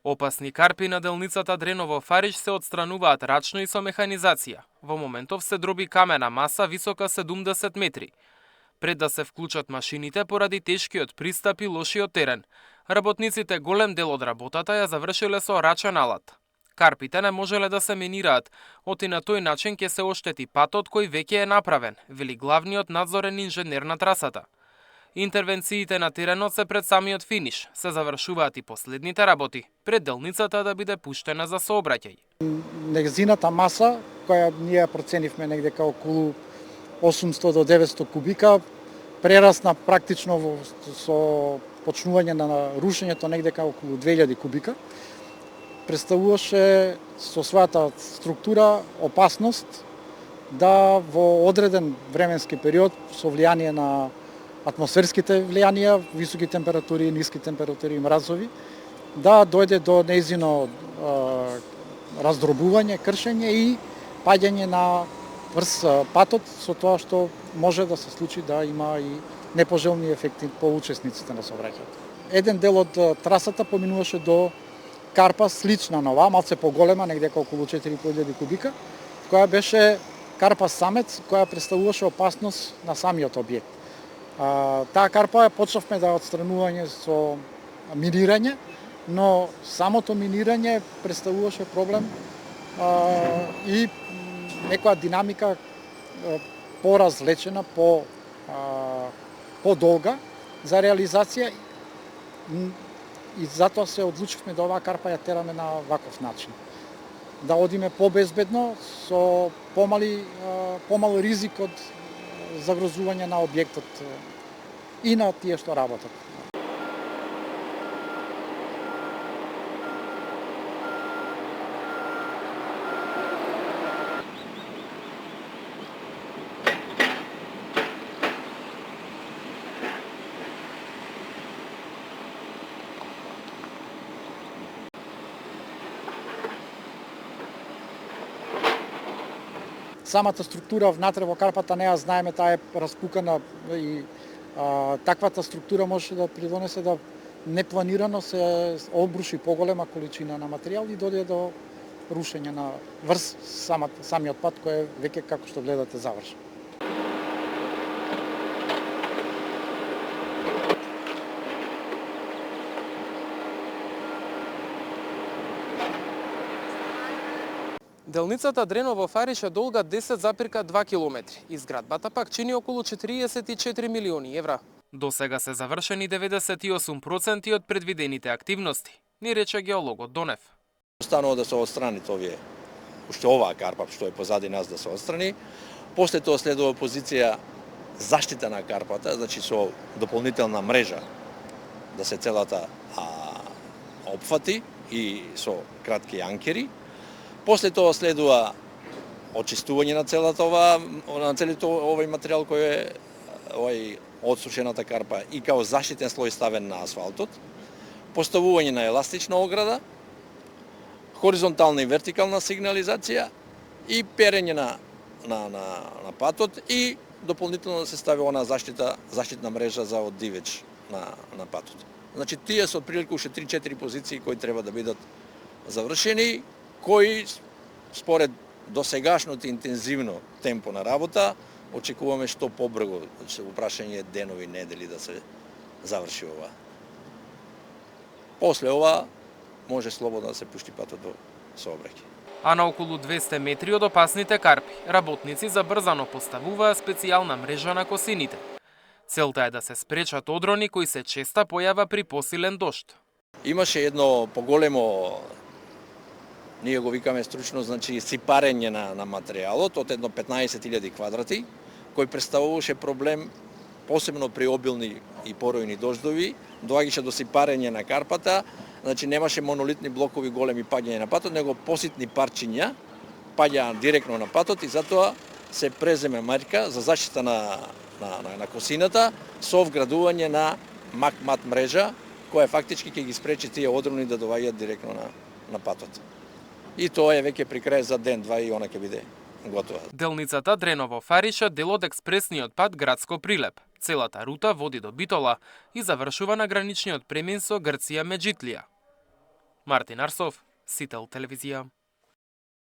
Опасни карпи на делницата Дреново-Фариш се отстрануваат рачно и со механизација. Во моментов се дроби камена маса висока 70 метри. Пред да се вклучат машините поради тешкиот пристап и лошиот терен, работниците голем дел од работата ја завршиле со рачен алат. Карпите не можеле да се минираат, оти на тој начин ќе се оштети патот кој веќе е направен, вели главниот надзорен инженер на трасата. Интервенциите на теренот се пред самиот финиш, се завршуваат и последните работи, пред делницата да биде пуштена за сообраќај. Незината маса, која ние проценивме негде као околу 800 до 900 кубика, прерасна практично со почнување на рушењето негде као околу 2000 кубика. Представуваше со својата структура опасност да во одреден временски период со влијание на атмосферските влијанија, високи температури, ниски температури и мразови, да дојде до нејзино раздробување, кршење и паѓање на врз патот, со тоа што може да се случи да има и непожелни ефекти по учесниците на сообраќајот. Еден дел од трасата поминуваше до карпа слична на оваа, малце поголема, негде околу 4500 кубика, која беше карпа самец, која представуваше опасност на самиот објект. Таа карпа почнавме да отстранување со минирање, но самото минирање представуваше проблем и некоја динамика поразлечена, подолга за реализација и затоа се одлучивме да оваа карпа ја тераме на ваков начин. Да одиме побезбедно, со помал ризик од загрозување на објектот и на тие што работат. Самата структура внатре во карпата не ја знаеме, таа е распукана и таквата структура може да придонесе да непланирано се обруши поголема количина на материјал и дојде до рушење на врз самиот пат кој е веќе, како што гледате, завршен. Делницата Дреново-Фариш е долга 10,2 километри. Изградбата пак чини околу 44 милиони евра. До сега се завршени 98% од предвидените активности, ни рече геологот Донев. Останува да се отстранит уште оваа карпа што е позади нас да се отстрани. После тоа следува позиција заштита на карпата, значи со дополнителна мрежа да се целата опфати и со кратки анкери. После тоа следува очистување на целиот овој материјал кој е отсушената карпа и као заштитен слој ставен на асфалтот, поставување на еластична ограда, хоризонтална и вертикална сигнализација и перење на патот и дополнително да се стави она заштитна мрежа за од дивеч на патот. Значи тие се отприлика уште 3-4 позиции кои треба да бидат завршени, кои според досегашното интензивно темпо на работа очекуваме што побрзо, во прашање денови, недели да се заврши ова. После ова може слободно да се пушти патот до сообраќај. А на околу 200 метри од опасните карпи, работници забрзано поставуваа специјална мрежа на косините. Целта е да се спречат одрони кои се честа појава при посилен дожд. Имаше едно поголемо, ние го викаме стручно, значи сипарење на материјалот од едно 15.000 квадрати, кој представуваше проблем посебно при обилни и поројни дождови, доаѓаше до сипарење на карпата, значи немаше монолитни блокови големи паѓања на патот, него поситни парчиња паѓаа директно на патот и затоа се преземе марка за заштита на косината со вградување на мак-мат мрежа, која фактички ќе ги спречи тие одрони да доаѓаат директно на патот. И тоа е веќе при крај за ден-два и она ќе биде готова. Делницата Дреново-Фариш е дел од експресниот пат Градско Прилеп. Целата рута води до Битола и завршува на граничниот премин со Грција Меджитлија. Мартин Арсов, Сител телевизија.